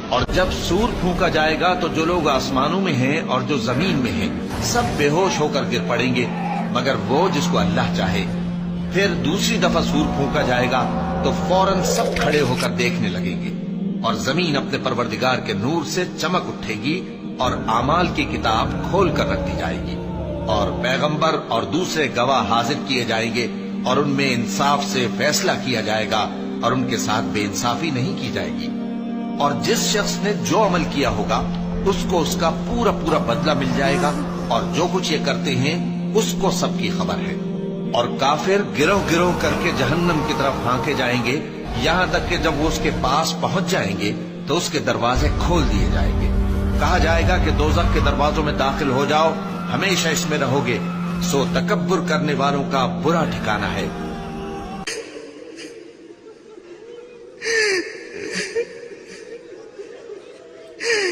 اور جب سور پھونکا جائے گا تو جو لوگ آسمانوں میں ہیں اور جو زمین میں ہیں سب بے ہوش ہو کر گر پڑیں گے مگر وہ جس کو اللہ چاہے۔ پھر دوسری دفعہ سور پھونکا جائے گا تو فوراً سب کھڑے ہو کر دیکھنے لگیں گے، اور زمین اپنے پروردگار کے نور سے چمک اٹھے گی اور اعمال کی کتاب کھول کر رکھ دی جائے گی، اور پیغمبر اور دوسرے گواہ حاضر کیے جائیں گے، اور ان میں انصاف سے فیصلہ کیا جائے گا اور ان کے ساتھ بے انصافی نہیں کی جائے گی۔ اور جس شخص نے جو عمل کیا ہوگا اس کو اس کا پورا پورا بدلہ مل جائے گا، اور جو کچھ یہ کرتے ہیں اس کو سب کی خبر ہے۔ اور کافر گروہ گروہ کر کے جہنم کی طرف ہانکے جائیں گے، یہاں تک کہ جب وہ اس کے پاس پہنچ جائیں گے تو اس کے دروازے کھول دیے جائیں گے، کہا جائے گا کہ دوزخ کے دروازوں میں داخل ہو جاؤ، ہمیشہ اس میں رہو گے، سو تکبر کرنے والوں کا برا ٹھکانہ ہے۔